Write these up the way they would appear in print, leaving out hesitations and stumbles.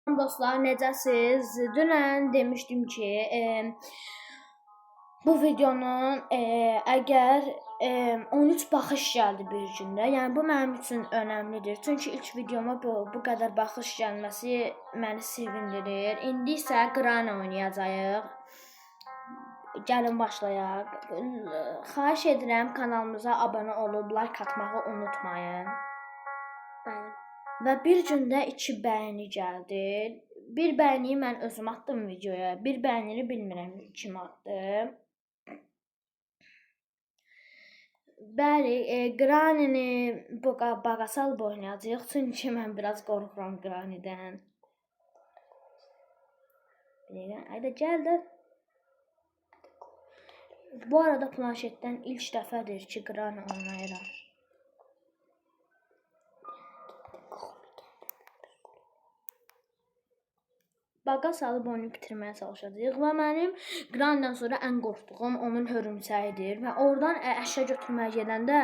Dostlar, necəsiz? Dünən demişdim ki, bu videonun əgər 13 baxış gəldi bir gündə, yəni bu mənim üçün önəmlidir. Çünki ilk videoma bu qədər baxış gəlməsi məni sevindirir. İndi isə Qran oynayacağıq. Gəlin başlayaq. Xahiş edirəm kanalımıza abunə olub like atmağı unutmayın. Və bir gündə 2 bəyəni gəldi. Bir bəyəni mən özüm atdım videoya. Bir bəyəni bilmirəm kim atdı. Bəli, Granny-ni bagasal oynayacağıq. Çünki mən biraz qorxuram Granny-dən. Hayda gəl də. Bu arada planşetdən ilk dəfədir ki, Granny oynayıram. Baqa salıb onu bitirməyə çalışacağıq və mənim Qrandan sonra ən qorxduğum onun hörümçəyidir və oradan əşya götürməyə gedəndə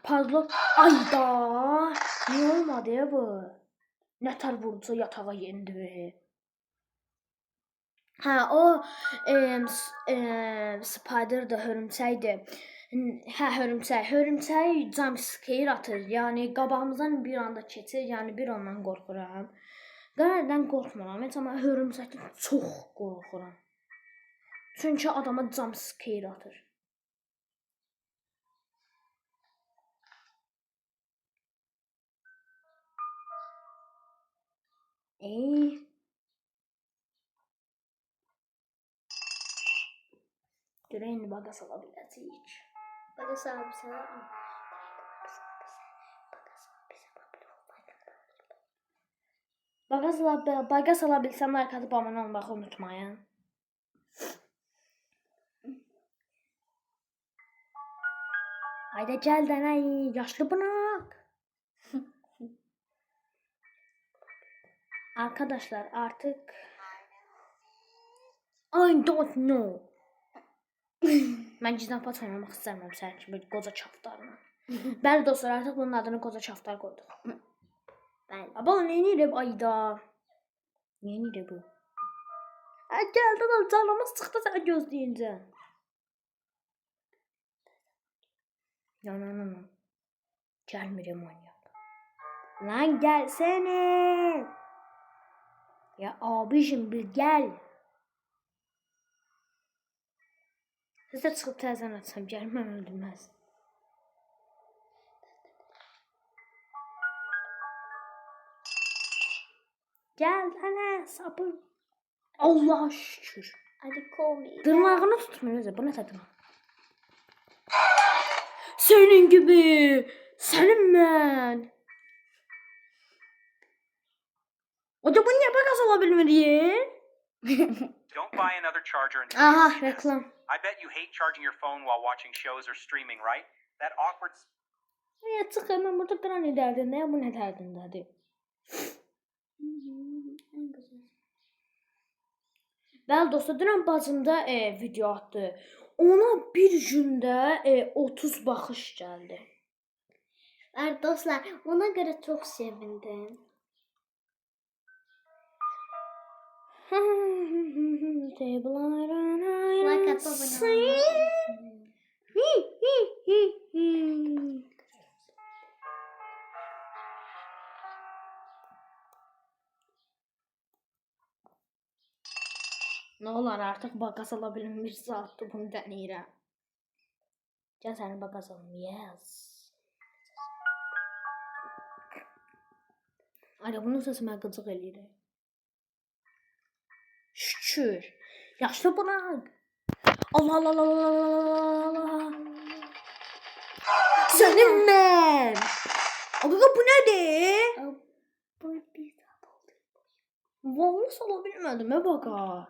padlok ayda niyə olmadı ya bu? Nətər vurdu yatağa yendi. Hə, o spider da hörümçəkdir. Hə, hörümçək jumpscare atır. Yəni qabağımızdan bir anda keçir. Yəni bir ondan qorxuram. Qrandan qorxmuram, amma hörümçəkdən çox qorxuram. Çünki adama jumpscare atır. Görək indi baqa sala biləcəyik. Baqa sala bilsəm. Baqa sala bilsəm like atıb abunə olmağı unutmayın. Hayda gəl dənə yaşlı bınak. Arkadaşlar artık I don't know. Mən gizlən pat oynamaq istəmirəm sənin kimi qoca çaftarla. Bəli dostlar, artıq bunun adını qoca çaftar qoyduq. Bəli. Aba neyniyir ayda? Neyniyir bu? Gəldi lan canımız çıxdı səni gözləyincə. Yananana. Gəlmirəm oynayaq. Lan gəlsene. Ya abicim bir gəl. Siz də çıxıb təzən açsam gəlməm öldürməz. Gəl dənə sapı. Allah şükür. Dırnağını tutmuyor. Bu ne tadına? Senin gibi. Senin mən. O da bu niye bakas olabilir ya? Don't buy another charger until Aha, you see this. reklam. I bet you hate charging your phone while watching shows or streaming, right? That awkward Ya çıx hemen burada Granny dərdində, ya bu nə dərdindədir? Bəli dostlar, dünən bacımda video atdı. Ona bir gündə 30 baxış gəldi. Dostlar, ona görə çox sevindim. Like atıb Nə olar artıq bakas ala bilim, bir saatdır bunu denəyirəm. Gəl səni bakas alım, yes. Ayda bunun səsi mən qıcıq eləyirəm. Şükür. Yaşlı bırak. Allah Allah Allah Allah Allah. Senin mən. Aga bu nədir? Bu bir saat oldu. Vallahi sala bilmədim baqa.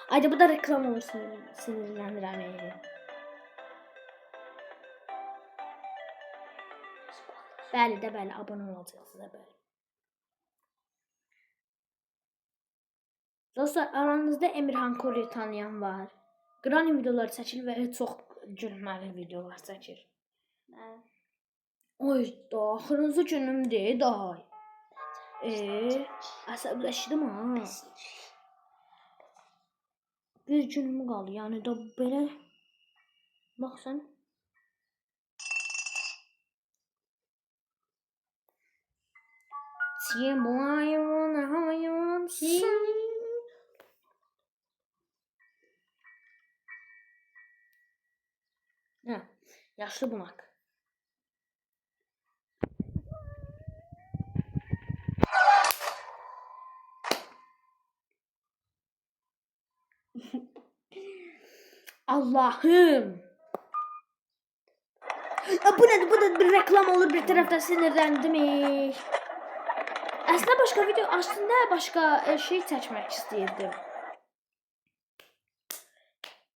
Ayda bu da reklam olur sinirlənirəm. Bəli də bəli, abunə olacaqsınız da bəli. Dostlar, aranızda Emirhan Koryu tanıyan var. Granny videoları çəkir və çox gülməli videolar çəkir. Ay da axırıncı günümdür day. Əsəbləşdim ha. Bir günüm qaldı. Yəni da belə bax sən. Sim boyuna hayım sim. Hə, yaşlı bunak. Allah'ım. Ya bu nedir? Bu da bir reklam olur, bir taraftan sinirlendim. Aslında başka şey çəkmək istəyirdim.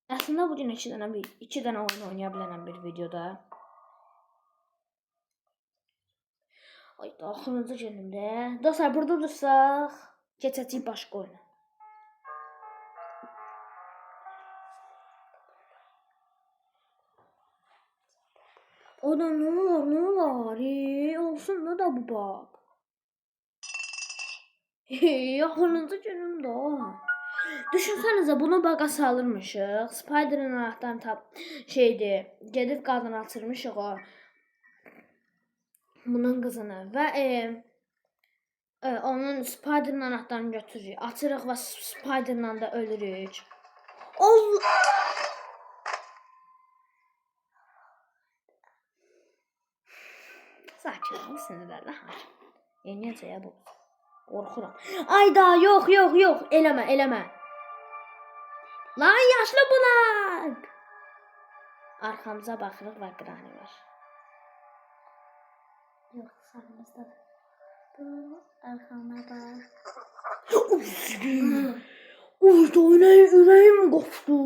Aslında bugün iki dənə oyun oynaya bilən bir videoda. Ay da axırıncı günümdə. Dostlar burada dursaq, keçəcəyik başqa oyuna. O da ne olar? Olsun da bu bak. Yaxınıncı günüm də. Düşünsənizə bunu baqa salırmışıq. Spider'ın anahtarını gedib qadın açırmışıq o. Bunun qızını və onun Spider'ın anahtarını götürürük. Açırıq və Spider'la da ölürük. Allah! Sakin ol, sinirlərlə hakim. Necə bu? Qorxuram. Ayda, yox, eləmə. Lan yaşlı bunak! Arxamıza baxırıq və Granny var. Yox, sağımızda. Bu arxama bax. Uyda ürəyim qopdu.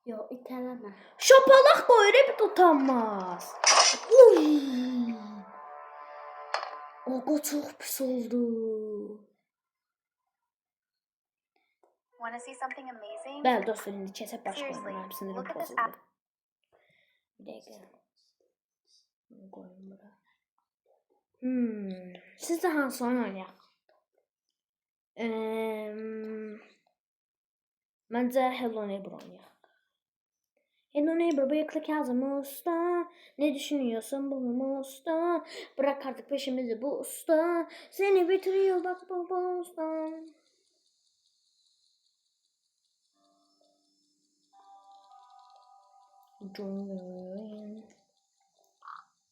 Yox, itələmə. Şapalaq qoyur, bir tutanmaz. O çox pis oldu. Want to see something amazing? Bəli dostlar, indi keçək başqa Seriously, oyuna. Sinirim look at this pozuldu. app. Bir dəqiqə. Bunu qoyum bura. Siz də hansı oyun oynayaq? Məncə Hello Neighbor oynayaq. Hello Neighbor, bıyıklı Kazım usta. Ne düşünüyorsun bu usta? Bırak artık peşimizi bu usta. Seni bitiriyor bak bu usta.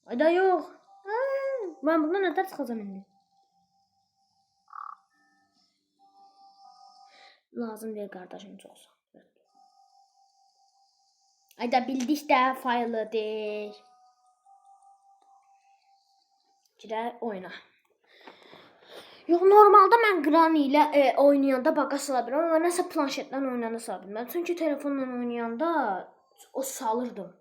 Ay da yok. Ben bundan ne ders kazanayım? Lazım değil kardeşim çok sağ ol. Ay da bildik de faylı değil. Girək oyuna. Yox, normalda mən Granny ilə oynayanda baqa sala bilirəm, amma nəsə planşetdən oynayanda sala bilməm. Çünki telefonla oynayanda o salırdım.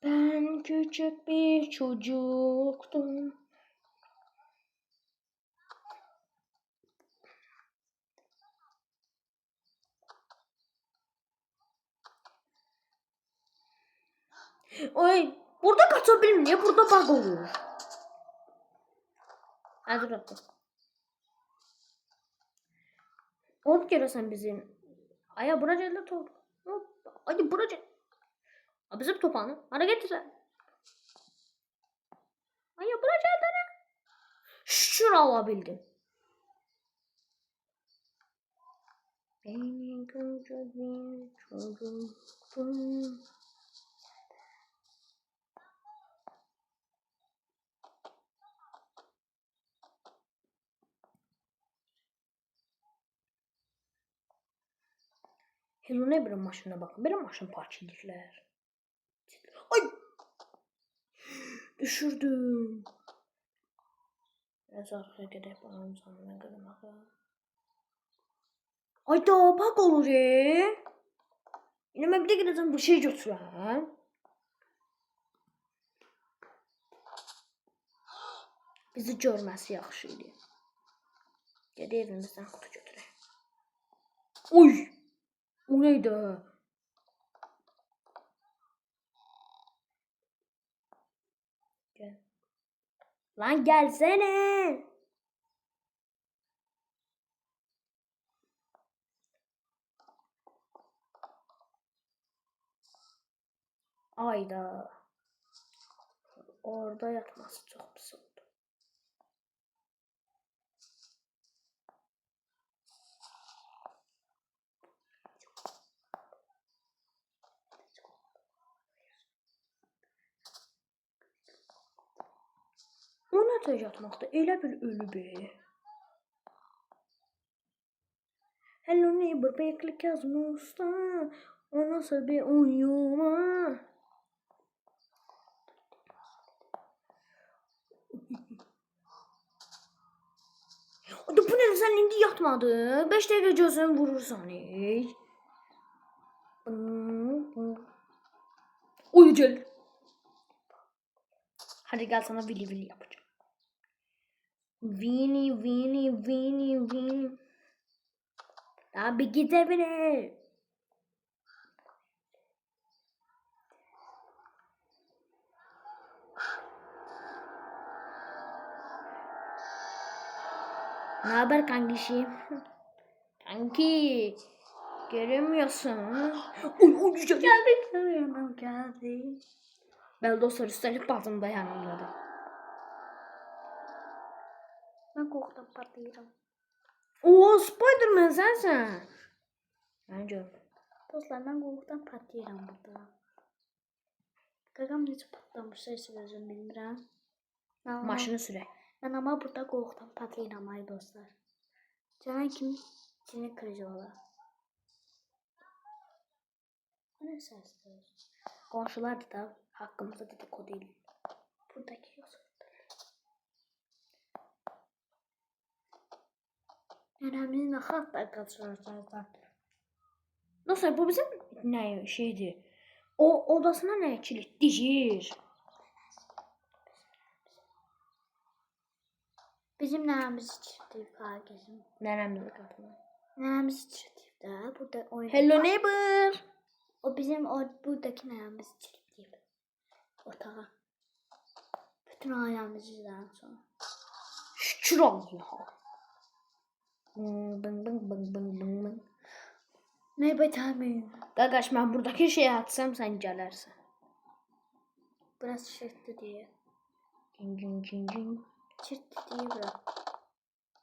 Ben küçük bir çocuktum. Oy, burada kaça bilmiyor, burada bug olur. Hadi dur. Onu görürsən bizim. Aya bura geldi top. Hadi bura gel. Bizim topanı. Hadi getirsən. Aya bura geldi ne? Şükür alabildim. Beni küçük bir çocuktum. Hello Neighbor'ın maşınına bakın. Benim maşın park ediklər. Ay! Düşürdüm. Biraz arkaya gedək bakalım sonra qırmağa. Ay da bak olur Yine mən bir də gedəcəm bir şey götürəm. Bizi görməsi yaxşı idi. Gedək evimizdən kutu götürək. Oy! O neydi? Gel. Lan gelsene. Ayda. Orada yatması çok pis oldu. O nerede yatmakta? Elə bir ölü be. Hello neighbor, bekle yazmışsa. O nasıl bir uyuma? Bu ne, sen indi yatmadın? 5 dəqiqə gözünü vurursan. Uyu gel. Hadi gel, sana vili vili yapacağım. Vini vini vini vini. Abi git evine. Ne haber kankişim? Kanki. Göremiyorsun. Uy geldi. Ben dostlar, üstelik bazım da yanımdadır. Ben korktum patlayacağım. Oo, Spiderman sensin. Bence. Dostlar ben korktum patlayacağım burada. Qaqam necə patlamışsa heç özüm bilmirəm. Maşını sürək. Ben ama burada korktum patlayacağım ay dostlar. Canan kimi kırıcı olar. Bu ne sesdir? Qonşular da haqqımızda dedikodu edir. Buradaki yoxsa Nənəmin nə xatlar qaçıracaqlar. Dostlar, bu bizim ne şeydir? O odasına ne kilitlidir? Bizim nənəmiz içirtib herkesin. Nənəmizə qatılır. Nənəmiz içirtib də burada oyun. Hello neighbor. O bizim buradaki nənəmiz içirtib otağa. Bütün ailəmizdən sonra. Şükür Allah'a. Bing bing bing bing bing. Ne betamıyım. Qaqaş, mən buradakı şeyi atsam sen gələrsən. Biraz çirtdi diye. Cin cin cin. Çirtdi diye biraz.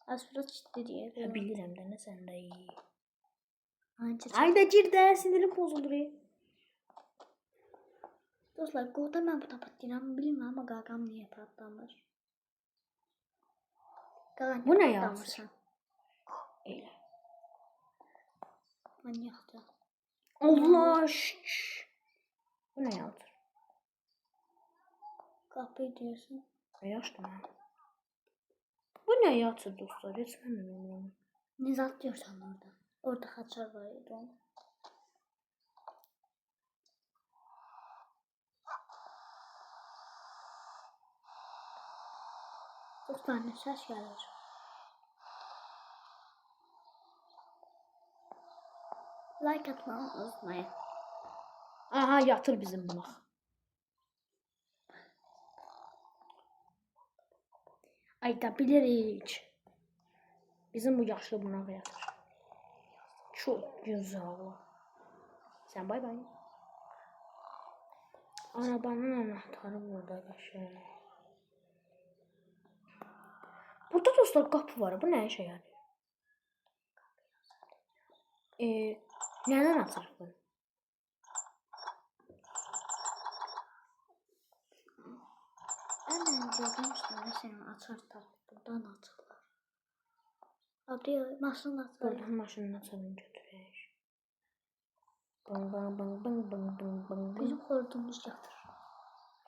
Az biraz çirtdi diye. Ya bilirəm də, nə sən də iyi. Ancak. Ay da gir də, sinirim pozulur. Dostlar qoda mən burada patlayıram bilmirəm amma qaqam niyə patlamır. Qaqam Bu nə patlamırsan? Elə. Manyaqdır. Allah şükür. Bu nə yazır? Qapı diyorsun. Yaşlı mən. Bu nə yazır dostlar? Heç mən də bilmirəm. Nizat diyorsan orada. Orada xaçar var idi. Dostlar ne ses gelir. Like atmayı unutmayın. Aha, yatır bizim buna. Ay da bilirik. Bizim bu yaşlı buna yatır. Çok güzel. Sen bay bay. Arabanın anahtarı burada yaşıyor. Burada dostlar kapı var. Bu ne işe yarıyor? Neden açılır bu? Ben görmüştüm senin açar buradan açılır. Abi maşın açılır. Buradan maşının açılını götürək. Bang bang bang bang bang bang bang. Bizim hortumumuz yatır.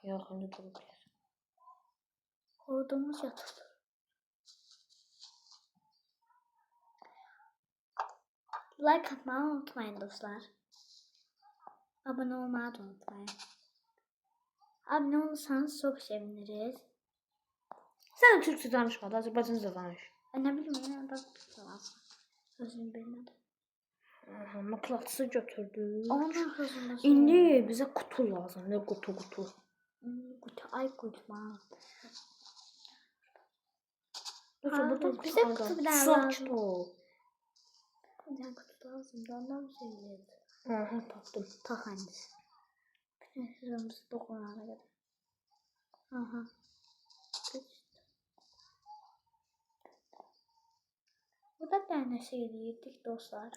Yox, indi durub gəlir. Hortumumuz yatır. Like atmayı unutmayın dostlar. Abone olmayı da unutmayın. Abone olursanız çok seviniriz. Sən türkçə danışmadı, Azərbaycanca danış. Ne bileyim ya da lazım. Sözünü bilmedim. Mıknatısı götürdü. Onun hızında İndi bizə qutu lazım. Ne qutu? Kutu ay kurtma. Burada Bize kutu bir tane Saç lazım. ol. Bir tane kutu lazım. Ondan bir şey yok. Aha tapdım. Tak annesi. Şuramızı dokunana kadar. Aha. Bu da bir tane şey yedik dostlar.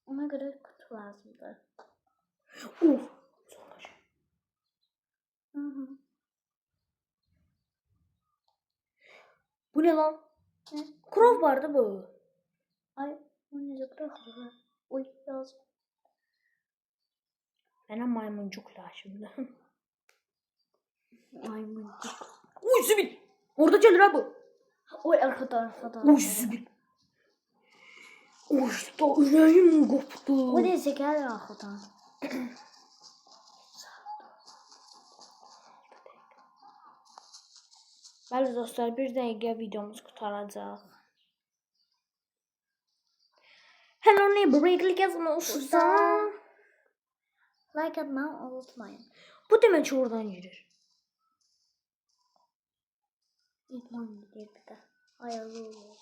Ona göre kutu lazımdı. Uf. Hı hı. Bu ne lan? Ne? Krov vardı bu. Ay, bu ne bırakıyor? Uy, lazım. Bana maymuncuk lazımdı. Maymuncuk. Uy zibil. Orada gelir ha bu. Oy arkadan. Uy zibil. Uy da yüreğim koptu. Bu ne şeker arkadan. Bəli dostlar, bir dəqiqə videomuz qurtaracaq. Hello neighbor, yazmışsan. Like atmayı unutmayın. Bu demək ki, oradan girir. İtman gidiyor bir de. Hayırlı olur.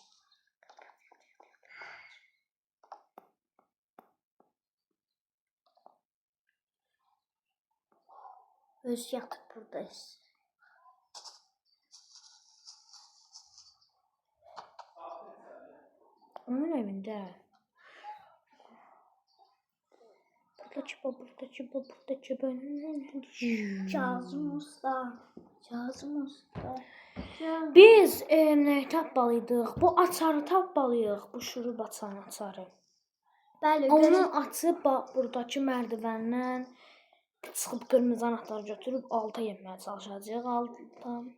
Öz yatıp buradayız. Onun evində. Burada çıpa. Kazım Usta. Kazım Usta. Biz nə tapmalıyıq? Bu açarı tapmalıyıq. Bu şurub açan açarı. Bəli, Onu açıb bax buradakı mərdivəndən çıxıb qırmızı anahtarı götürüb alta yeməyə çalışacağıq. Altdan.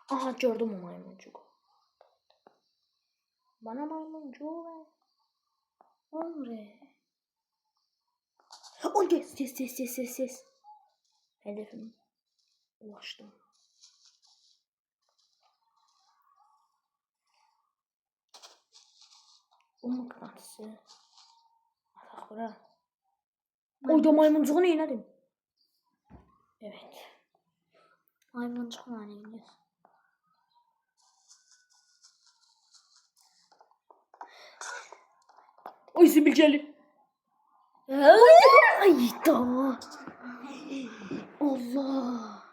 Aha gördüm o maymuncuğu. Bana maymuncuğu ver. Omre. O yes. Hedefime ulaştım. Bu mıknatısı. Atak bura. Oyda maymuncuğu neyledim? Evet. Maymuncuk var neyiniz? Oy sivilceli. Ay da. Allah.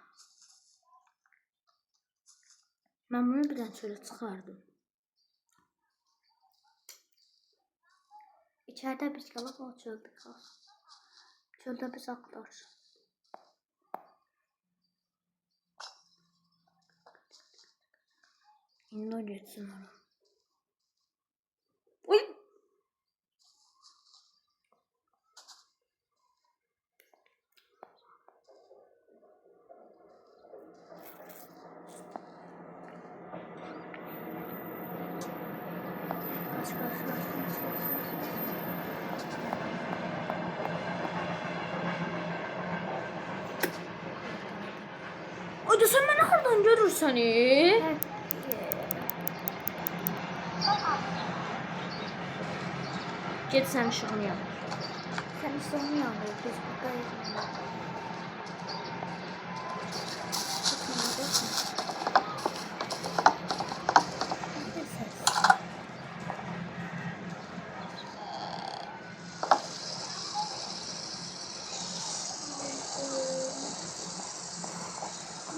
Ben bunu birden şöyle çıkardım. İçeride bir kalak var, çölde kal. Çölde biz aktar. İndi o geçsin ona. Uy. Kaç. Oyda sen beni oradan görürsen Git sen şunu yap. Sen işte onu yanıyor, biz buradayız.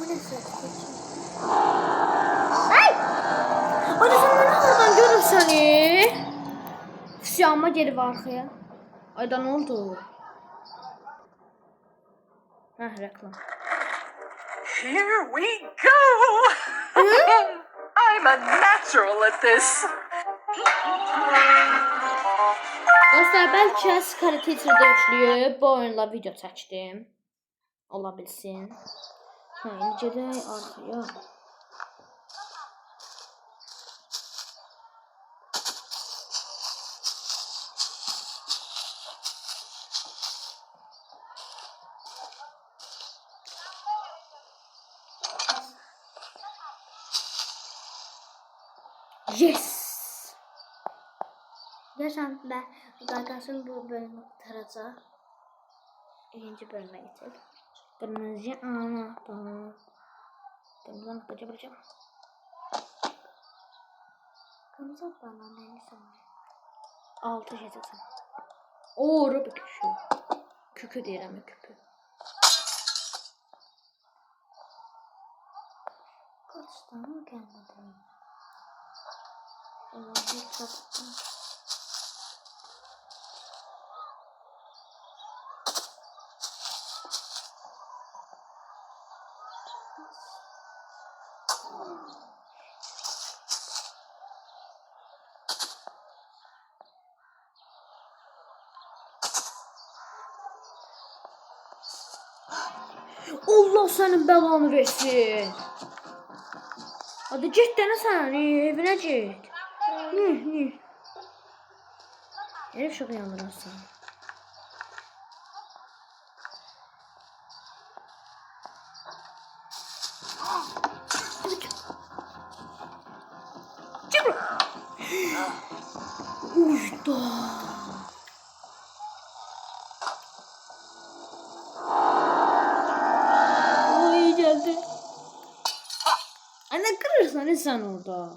Bu ne ses? Oyda sen beni oradan görürsen Siyama geri var arkaya. Ayda ne oldu? Heh reklam. Here we go! I'm a natural at this. Dostlar belki Scarlet Teacher'da yüklüyüb bu oyunla video çəkdim. Ola bilsin. Ha, indi gedək arxaya. Geç İstərsən və qardaşın bu bölümü qurtaracaq. İkinci bölümə keçək. Qırmızı anahtar. Qırmızı anahtar yapacağım. Qırmızı bana neyse. 6 geçəcəm. Oo, Rubik küpü. Kükü deyirəm, küpü. Kaçtan gəlmədi. Allah'ı çatdım. Allah sənin bəlanı versin. Hadi get dənə sən, evinə get. Ne? Ev şoku yandırırsan. Çık buraya. Uyda. Oy geldi. Anne kırırsan insan orada.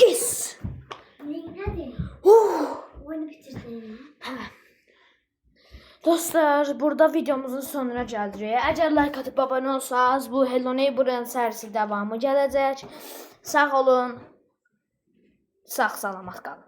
Yes. Nədir? Oyunu bitirdin. Dostlar, burada videomuzun sonuna gəldik. Əgər like atıb abunə olsanız, bu Hello Neighbor-ın sərisi davamı gələcək. Sağ olun. Sağ salamat qalın.